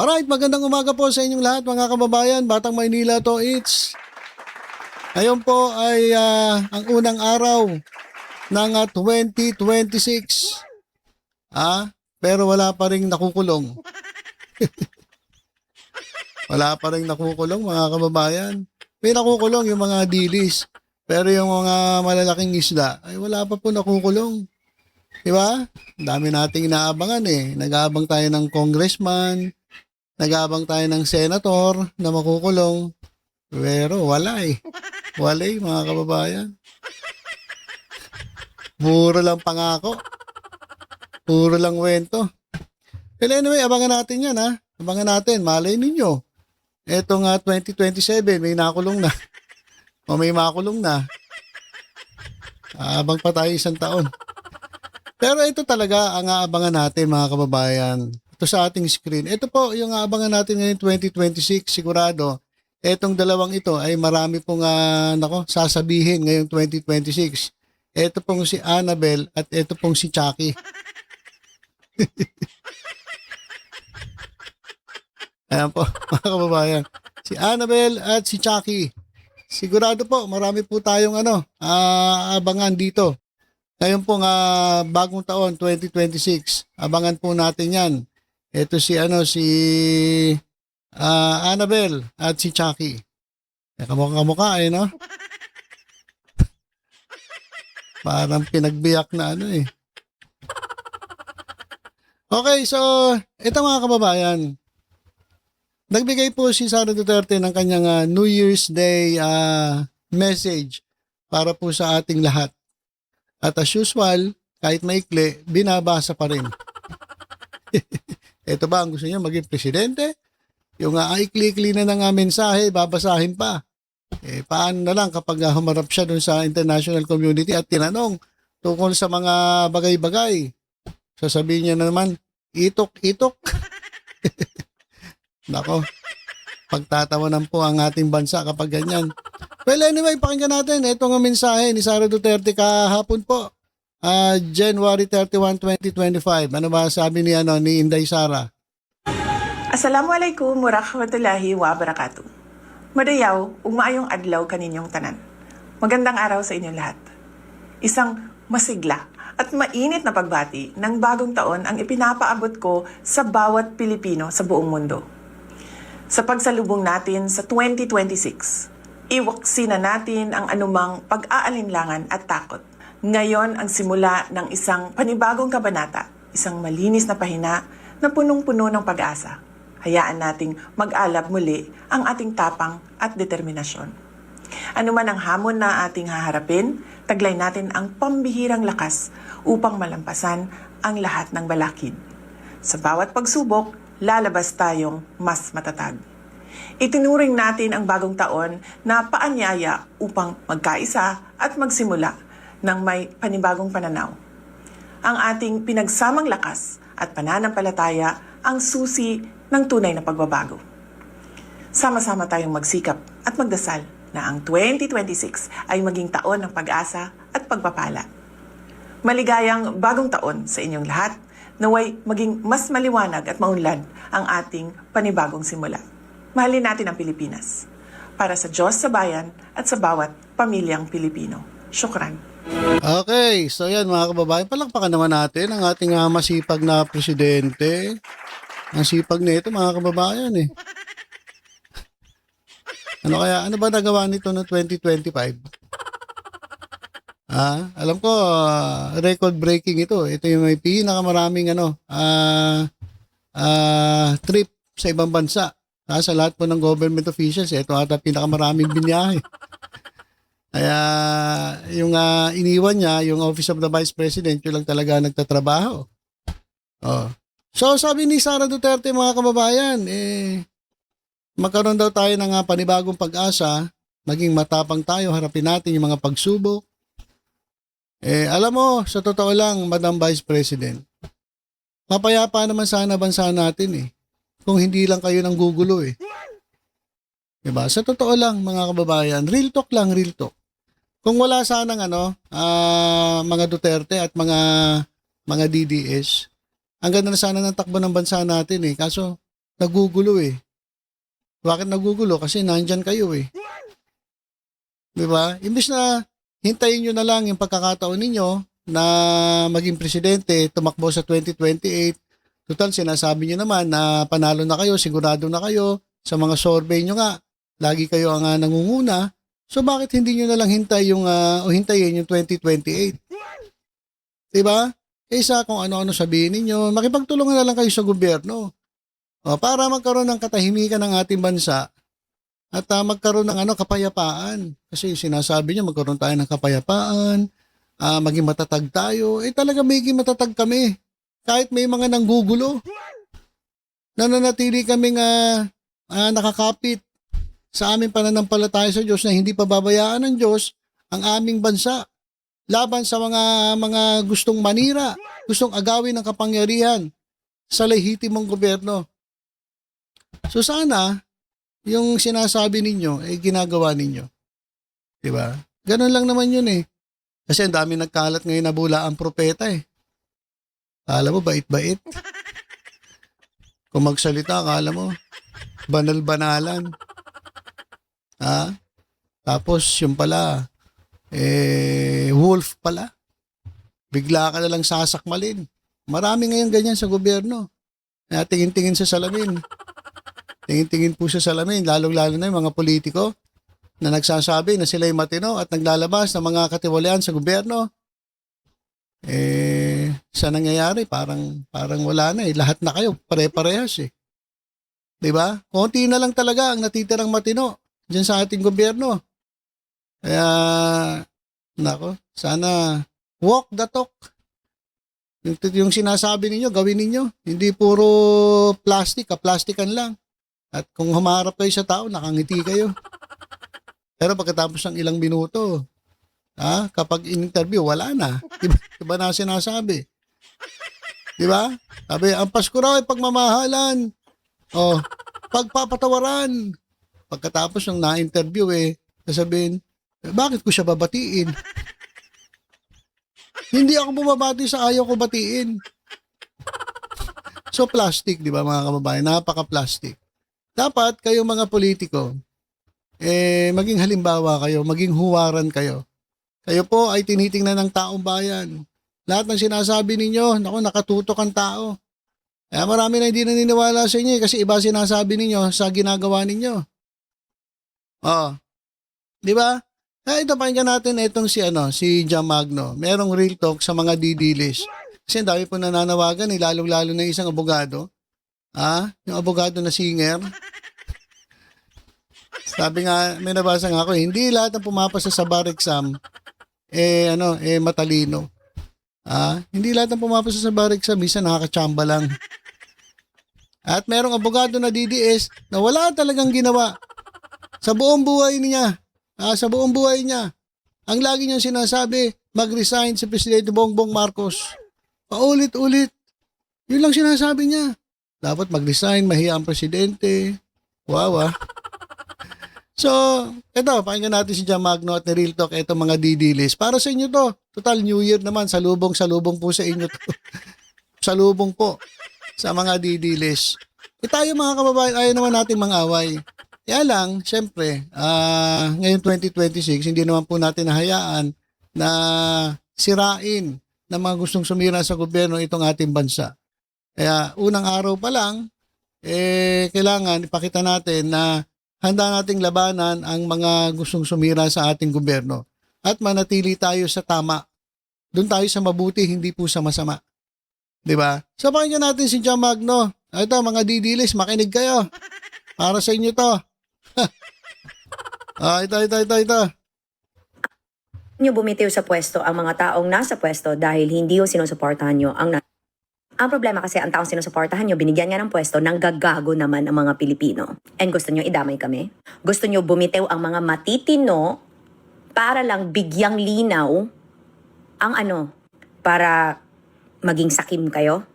Alright, magandang umaga po sa inyong lahat mga kababayan. Batang Maynila to, it's. Ngayon po ay ang unang araw ng 2026. Pero wala pa ring nakukulong. Wala pa ring nakukulong mga kababayan. May nakukulong yung mga dilis. Pero yung mga malalaking isda ay wala pa po nakukulong. Diba? Dami nating inaabangan eh. Nag-aabang tayo ng congressman, nag-aabang tayo ng senator na makukulong. Pero wala eh. Wala eh mga kababayan. Puro lang pangako. Puro lang wento. Pero anyway, abangan natin yan ha. Abangan natin. Malay ninyo. Etong 2027, may nakulong na. O may makulong na. Abang pa tayo isang taon. Pero ito talaga ang aabangan natin mga kababayan. Ito sa ating screen. Ito po yung aabangan natin ngayon 2026. Sigurado, etong dalawang ito ay marami pong sasabihin ngayong 2026. Ito pong si Annabel at ito pong si Chucky. Ayan po mga kababayan. Si Annabel at si Chucky. Sigurado po marami po tayong abangan dito. Ngayon pong bagong taon 2026. Abangan po natin 'yan. Ito si Annabel at si Chucky. Kamukha no? Parang pinagbiyak na eh. Okay, so ito mga kababayan. Nagbigay po si Sara Duterte ng kanyang New Year's Day message para po sa ating lahat. At as usual, kahit maikli, binabasa pa rin. Ito ba ang gusto niya maging presidente? Yung ikli-ikli na ng mensahe, babasahin pa. Paano na lang kapag humarap siya dun sa international community at tinanong tungkol sa mga bagay-bagay. Sasabihin niya naman, itok-itok. Nako, pagtatawanan po ang ating bansa kapag ganyan. Well, anyway, pakinggan natin. Ito ang mensahe ni Sara Duterte kahapon po. January 31, 2025. Ano ba sabi ni Inday Sara? Assalamualaikum warahmatullahi wabarakatuh. Madayaw, ug maayong adlaw kaninyong tanan. Magandang araw sa inyong lahat. Isang masigla at mainit na pagbati ng bagong taon ang ipinapaabot ko sa bawat Pilipino sa buong mundo. Sa pagsalubong natin sa 2026, iwaksina natin ang anumang pag-aalinlangan at takot. Ngayon ang simula ng isang panibagong kabanata, isang malinis na pahina na punong-puno ng pag-asa. Hayaan nating mag-alab muli ang ating tapang at determinasyon. Ano man ang hamon na ating haharapin, taglay natin ang pambihirang lakas upang malampasan ang lahat ng balakid. Sa bawat pagsubok, lalabas tayong mas matatag. Itinuring natin ang bagong taon na paanyaya upang magkaisa at magsimula ng may panibagong pananaw. Ang ating pinagsamang lakas at pananampalataya ang susi ng tunay na pagbabago. Sama-sama tayong magsikap at magdasal na ang 2026 ay maging taon ng pag-asa at pagpapala. Maligayang bagong taon sa inyong lahat, naway maging mas maliwanag at maunlad ang ating panibagong simula. Mahalin natin ang Pilipinas. Para sa Diyos, sa bayan, at sa bawat pamilyang Pilipino. Syukran. Okay, so yan mga kababayan, palakpakan naman natin ang ating masipag na presidente. Ang sipag nito mga kababayan eh. Ano ba nagawa nito noong 2025? Alam ko, record breaking ito. Ito yung may pinakamaraming trip sa ibang bansa. Sa lahat po ng government officials, ito ata pinakamaraming binyahe. Kaya yung iniwan niya, yung Office of the Vice President, yun lang talaga nagtatrabaho. So sabi ni Sara Duterte mga kababayan, magkaroon daw tayo ng panibagong pag-asa, maging matapang tayo, harapin natin yung mga pagsubok. Alam mo, sa totoo lang, Madam Vice President, mapayapa naman sana bansa natin kung hindi lang kayo nang gugulo Diba? Sa totoo lang mga kababayan, real talk lang, real talk. Kung wala sanang mga Duterte at mga DDS, ang ganda na sana ng takbo ng bansa natin Kaso nagugulo eh. Bakit nagugulo? Kasi nandyan kayo eh. Di ba? Imbis na hintayin nyo na lang yung pagkakataon ninyo na maging presidente, tumakbo sa 2028. Total, sinasabi nyo naman na panalo na kayo, sigurado na kayo. Sa mga survey nyo nga, lagi kayo ang nangunguna. So bakit hindi nyo na lang hintayin yung 2028? Diba? Kaysa kung ano-ano sabihin ninyo, makipagtulungan na lang kayo sa gobyerno. Para magkaroon ng katahimikan ng ating bansa at magkaroon ng kapayapaan. Kasi sinasabi niyo magkaroon tayo ng kapayapaan, maging matatag tayo. Talaga maging matatag kami. Kahit may mga nanggugulo. Nananatili kaming nakakapit sa aming pananampalataya sa Diyos na hindi pababayaan ng Diyos ang aming bansa laban sa mga gustong manira, gustong agawin ng kapangyarihan sa lehitimong gobyerno. So sana yung sinasabi ninyo ginagawa ninyo. 'Di ba? Ganun lang naman 'yun eh. Kasi ang dami nagkalat ngayon na bula ang propeta eh. Akala mo bait-bait. Kung magsalita, akala mo banal-banalan. Tapos yung pala wolf pala. Bigla ka na lang sasakmalin. Marami ngayon ganyan sa gobyerno. Kaya tingin-tingin sa salamin. Tingin-tingin po sa salamin, lalong-lalo na yung mga politiko na nagsasabi na sila'y matino at naglalabas ng mga katiwalian sa gobyerno. Sa nangyayari, parang wala na eh. Lahat na kayo, pare-parehas eh. Diba? Konti na lang talaga ang natitirang matino dyan sa ating gobyerno. Kaya, nako, sana walk the talk. Yung sinasabi ninyo, gawin ninyo. Hindi puro plastikan lang. At kung humarap kayo sa tao, nakangiti kayo. Pero pagkatapos ng ilang minuto, kapag in-interview, wala na. Diba na sinasabi? Diba? Sabi, ang Pasko raw ay pagmamahalan. Pagpapatawaran. Pagkatapos ng na-interview sasabihin, bakit ko siya babatiin? Hindi ako bumabati sa ayaw ko batiin. So plastic, di ba mga kababayan? Napaka-plastic. Dapat kayo mga politiko, maging halimbawa kayo, maging huwaran kayo. Kayo po ay tinitingnan ng taong bayan. Lahat ng sinasabi ninyo, nakatutok ang tao. Kaya marami na hindi naniniwala sa inyo kasi iba sinasabi ninyo sa ginagawa ninyo. Di ba? Ito pakinggan natin itong si Jam Magno. Merong real talk sa mga didilis. Kasi dami po nananawagan, lalong-lalo na isang abogado. Yung abogado na singer. Sabi nga, may nabasa nga ako, hindi lahat ng pumapasa sa bar exam matalino. Hindi lahat ng pumapasa sa bar exam, minsan nakakachamba lang. At merong abogado na DDS na wala talagang ginawa sa buong buhay niya. Sa buong buhay niya. Ang lagi niyang sinasabi, mag-resign si Presidente Bongbong Marcos. Paulit-ulit. Yun lang sinasabi niya. Dapat mag-resign, mahiya ang presidente. Wow. So, ito, pakinggan natin si Jam Magno at ni Real Talk, ito mga didilis. Para sa inyo to. Total New Year naman, salubong po sa inyo to. Salubong po sa mga didilis. Tayo mga kababayan, ayaw naman natin mang-away. Kaya lang, syempre, ngayon 2026, hindi naman po natin nahayaan na sirain ng mga gustong sumira sa gobyerno itong ating bansa. Kaya unang araw pa lang, kailangan ipakita natin na handa nating labanan ang mga gustong sumira sa ating gobyerno. At manatili tayo sa tama. Doon tayo sa mabuti, hindi po sa masama. Diba? So pakinggan natin si Jam Magno. Ito, mga didilis, makinig kayo. Para sa inyo to. Ito. Nyo bumitiw sa pwesto ang mga taong nasa pwesto dahil hindi yung sinusuportahan nyo ang problema kasi ang taong sinusuportahan nyo, binigyan nga ng pwesto, nang gagago naman ang mga Pilipino. And gusto nyo idamay kami? Gusto nyo bumitiw ang mga matitino para lang bigyang linaw ang para maging sakim kayo?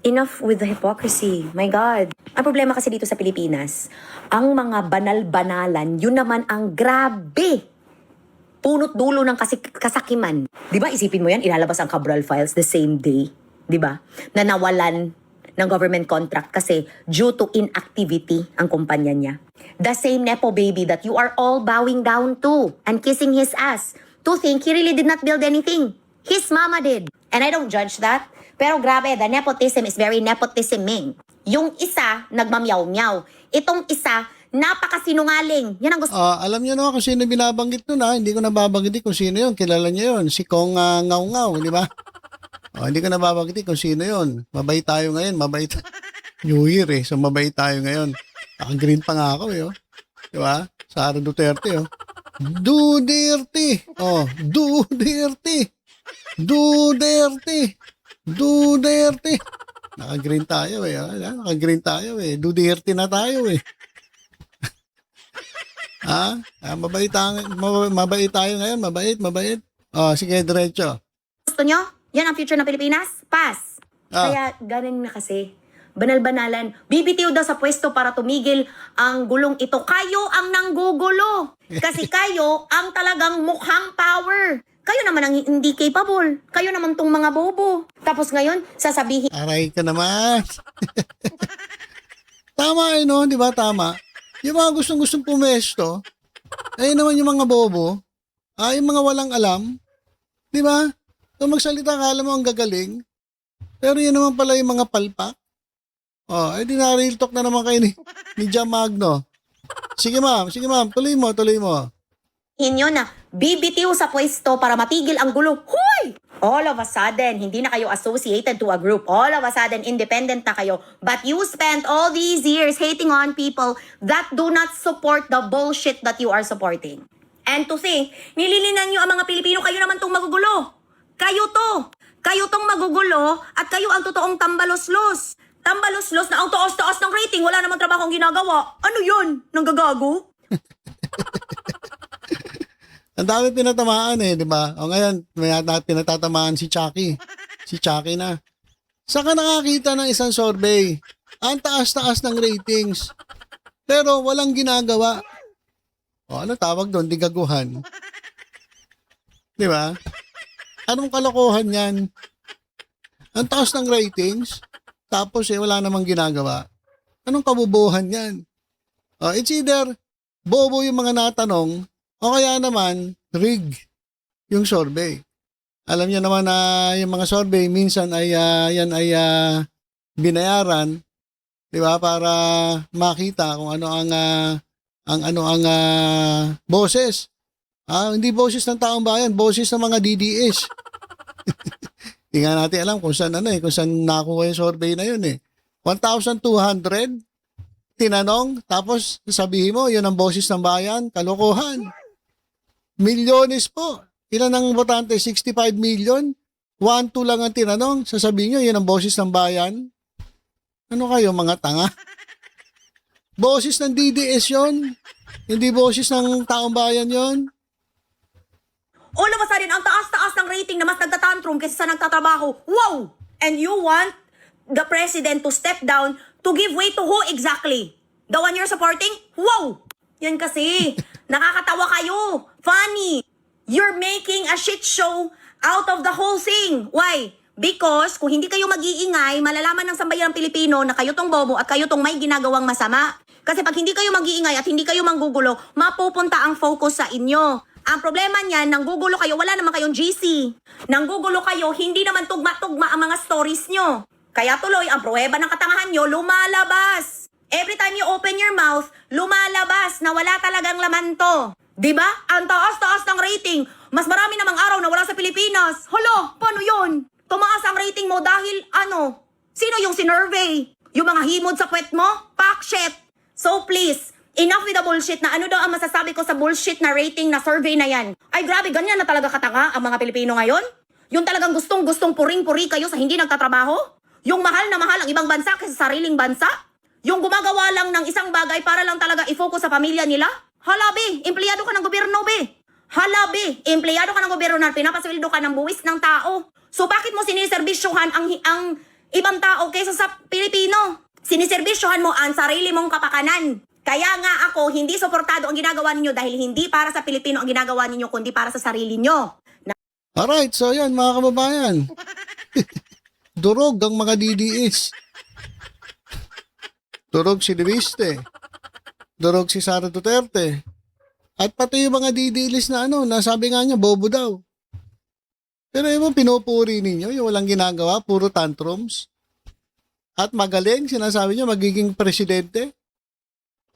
Enough with the hypocrisy. My God. Ang problema kasi dito sa Pilipinas, ang mga banal-banalan, yun naman ang grabe. Punot dulo ng kasakiman. Di ba, isipin mo yan, ilalabas ang Cabral Files the same day. Di ba? Na nawalan ng government contract kasi due to inactivity ang kumpanya niya. The same Nepo baby that you are all bowing down to and kissing his ass to think he really did not build anything. His mama did. And I don't judge that. Pero grabe, the nepotism is very nepotisming. Yung isa, nagmamyaw-myaw. Itong isa, napakasinungaling. Yan ang gusto Alam niyo naman kung sino binabanggit nun ha. Hindi ko nababanggit kung sino yun. Kilala niyo yun. Si Kong Ngaw-Ngaw, di ba? Hindi ko nababanggit kung sino yun. Mabait tayo ngayon. Mabait. New Year eh. So mabait tayo ngayon. Naka-green pa nga ako eh. Oh. Di ba? Sara Duterte oh. Duterte. Duterte. Duterte. Duterte. Naka-green tayo eh. Naka-green tayo eh. Duterte na tayo eh. Mabait tayo ngayon. Mabait. Sige, diretso. nyo? Yan ang future ng Pilipinas? Pass. Kaya ganun na kasi. Banal-banalan. Bibitiw daw sa pwesto para tumigil ang gulong ito. Kayo ang nanggugulo. Kasi kayo ang talagang mukhang power. Kayo naman ang hindi capable. Kayo naman tong mga bobo. Tapos ngayon, sasabihin Aray ka naman. Tama eh, no? Di ba? Tama. Yung mga gustong pumesto, ayun naman yung mga bobo. Yung mga walang alam. Di ba? Kung magsalita ka, alam mo ang gagaling. Pero yun naman pala yung mga palpak. Di na-real talk na naman kayo ni Jam Magno. Sige ma'am, tuloy mo. nyo na bibitiw sa pwesto para matigil ang gulo. Hoy! All of a sudden, hindi na kayo associated to a group. All of a sudden, independent na kayo. But you spent all these years hating on people that do not support the bullshit that you are supporting. And to think, nililinan nyo ang mga Pilipino, kayo naman tong magugulo. Kayo to. Kayo tong magugulo at kayo ang totoong tambaloslos. Tambaloslos na ang taas-taas ng rating, wala namang trabaho ang ginagawa. Ano yun? Nanggagago? Ang dami pinatamaan eh, di ba? Ngayon, may pinatatamaan si Chucky. Si Chucky na. Saan ka nakakita ng isang survey? Ang taas-taas ng ratings. Pero walang ginagawa. Ano tawag doon? Digaguhan. Di ba? Anong kalokohan yan? Ang taas ng ratings, tapos wala namang ginagawa. Anong kabubuhan yan? It's either bobo yung mga natanong, o kaya naman, rig yung survey. Alam niyo naman na yung mga survey, minsan ay binayaran, di ba, para makita kung ano ang boses. Hindi boses ng taong bayan, boses ng mga DDS. Hindi nga natin alam kung saan nakuha yung survey na yun eh. 1,200 tinanong, tapos sabihin mo, yun ang boses ng bayan, kalokohan. Milyones po. Ilan ang botante? 65 million? 1-2 lang ang tinanong. Sasabihin nyo, yun ang boses ng bayan. Ano kayo, mga tanga? Boses ng DDS yun. Hindi boses ng taong bayan yun. All of a sudden, ang taas-taas ng rating na mas nagtatantrum kaysa sa nagtatrabaho. Wow! And you want the president to step down to give way to who exactly? The one you're supporting? Wow! Yan kasi. Nakakatawa kayo. Funny. You're making a shit show out of the whole thing. Why? Because kung hindi kayo mag-iingay, malalaman ng sambayan ng Pilipino na kayo tong bobo at kayo tong may ginagawang masama. Kasi pag hindi kayo mag-iingay at hindi kayo manggugulo, mapupunta ang focus sa inyo. Ang problema niyan, nanggugulo kayo, wala naman kayong GC. Nanggugulo kayo, hindi naman tugma-tugma ang mga stories nyo. Kaya tuloy, ang pruweba ng katangahan nyo, lumalabas. Every time you open your mouth, lumalabas na wala talagang laman to. Diba? Ang taas-taas ng rating. Mas marami namang araw na wala sa Pilipinas. Hala, paano yun? Tumaas ang rating mo dahil ano? Sino yung sinurvey? Yung mga himod sa puwet mo? Pakshit. So please, enough with the bullshit na ano daw ang masasabi ko sa bullshit na rating na survey na yan. Ay grabe, ganyan na talaga katanga ang mga Pilipino ngayon? Yung talagang gustong-gustong puring-puri kayo sa hindi nagtatrabaho? Yung mahal na mahal ang ibang bansa kaysa sariling bansa? Yung gumagawa lang ng isang bagay para lang talaga i-focus sa pamilya nila? Halabi, empleyado ka ng gobyerno, be. Halabi, empleyado ka ng gobyerno na pinapasweldo ka ng buwis ng tao. So bakit mo siniservisyohan ang ibang tao kaysa sa Pilipino? Siniservisyohan mo ang sarili mong kapakanan. Kaya nga ako, hindi suportado ang ginagawa ninyo dahil hindi para sa Pilipino ang ginagawa ninyo, kundi para sa sarili nyo. Alright, so yan mga kababayan. Durog ang mga DDS. durog si Duiste, durog si Sara Duterte, at pati yung mga didilis na nasabi nga niya, bobo daw. Pero yung pinupuri ninyo, yung walang ginagawa, puro tantrums. At magaling, sinasabi niyo, magiging presidente.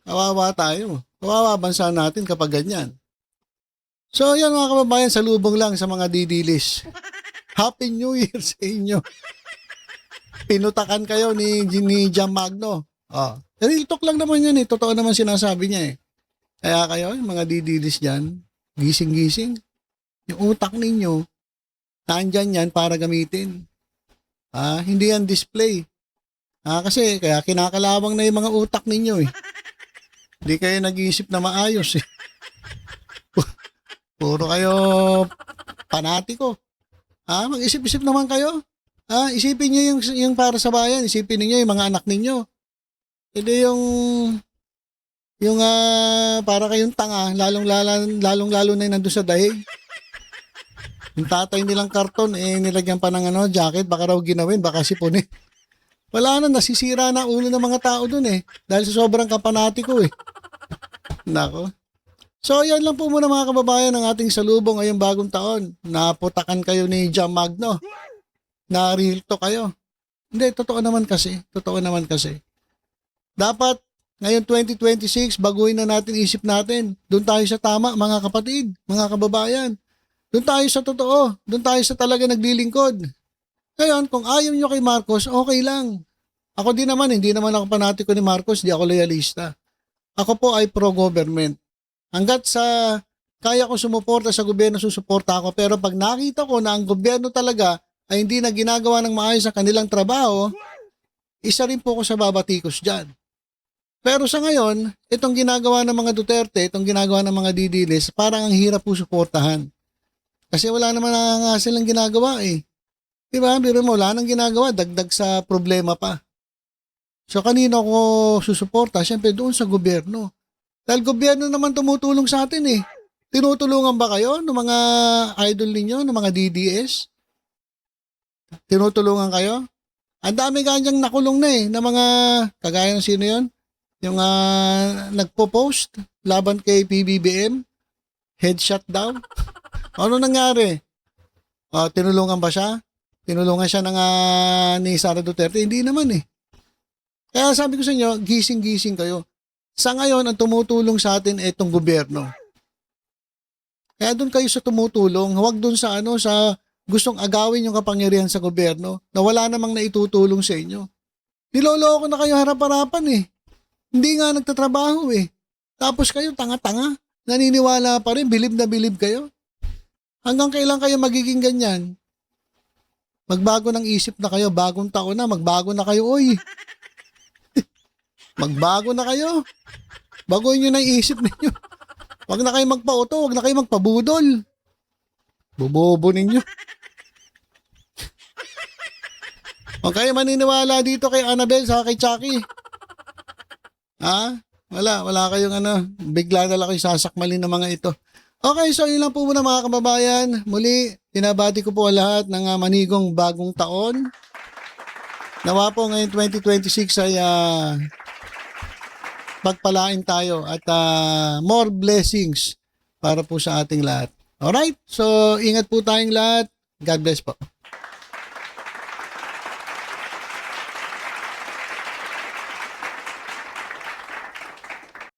Kawawa tayo. Kawawa bansa natin kapag ganyan. So yan mga kababayan, salubong lang sa mga didilis. Happy New Year sa inyo. Pinutakan kayo ni Jam Magno. Real talk lang naman yan eh. Totoo naman sinasabi niya eh. Kaya kayo, yung mga didilis dyan, gising-gising. Yung utak ninyo, nandyan yan para gamitin. Hindi yan display. Kasi kaya kinakalawang na yung mga utak ninyo eh. Hindi kayo nag-iisip na maayos eh. Puro kayo panatiko. Mag-isip-isip naman kayo. Isipin nyo yung para sa bayan. Isipin niyo yung mga anak ninyo. Hindi yung para kayong tanga, lalong-lalo na yung nandun sa dahig. Yung tatay nilang karton, nilagyan pa ng jacket, baka raw ginawin, baka sipunin. Wala na, nasisira na ulo ng mga tao dun eh. Dahil sa sobrang kapanatiko eh. Nako. So, yan lang po muna mga kababayan ng ating salubong ngayong bagong taon. Naputakan kayo ni Jam Magno. Na real to kayo. Hindi, totoo naman kasi. Dapat, ngayon 2026, baguhin na natin isip natin. Doon tayo sa tama, mga kapatid, mga kababayan. Doon tayo sa totoo. Doon tayo sa talaga naglilingkod. Ngayon, kung ayaw nyo kay Marcos, okay lang. Ako din naman, hindi naman ako panatiko ni Marcos, di ako loyalista. Ako po ay pro-government. Hanggat sa kaya ko sumuporta sa gobyerno, susuporta ako. Pero pag nakita ko na ang gobyerno talaga ay hindi na ginagawa ng maayos sa kanilang trabaho, isa rin po ako sa babatikos dyan. Pero sa ngayon, itong ginagawa ng mga Duterte, itong ginagawa ng mga didilis, parang ang hirap po suportahan. Kasi wala naman nga silang ginagawa eh. Diba? Pero wala nang ginagawa, dagdag sa problema pa. So kanino ko susuporta? Siyempre doon sa gobyerno. Dahil gobyerno naman tumutulong sa atin eh. Tinutulungan ba kayo ng mga idol ninyo, ng mga DDS? Tinutulungan kayo? Ang dami kanyang nakulong na eh, na mga, kagaya ng sino yon? Yung nagpo-post laban kay PBBM, headshot daw. Ano nangyari? Tinulungan ba siya? Tinulungan siya ni Sara Duterte? Hindi naman eh. Kaya sabi ko sa inyo, gising-gising kayo. Sa ngayon, ang tumutulong sa atin ay itong gobyerno. Kaya doon kayo sa tumutulong, huwag doon sa sa gustong agawin yung kapangyarihan sa gobyerno na wala namang naitutulong sa inyo. Niloloko na kayo harap-harapan eh. Hindi nga nagtatrabaho eh. Tapos kayo tanga-tanga, naniniwala pa rin, bilib na bilib kayo. Hanggang kailan kayo magiging ganyan? Magbago ng isip na kayo, bagong taon na, magbago na kayo, oy. Magbago na kayo. Baguhin nyo na yung isip ninyo. Huwag na kayo magpa-auto, huwag na kayo magpabudol. Bubobo ninyo. Huwag kayo maniniwala dito kay Annabel sa kay Chucky. Wala kayong bigla na lang kayo sasakmalin ng mga ito. Okay, so yun lang po muna mga kababayan. Muli, pinabati ko po lahat ng manigong bagong taon. Nawa po ngayon 2026 ay pagpalain tayo at more blessings para po sa ating lahat. Alright, so ingat po tayong lahat. God bless po.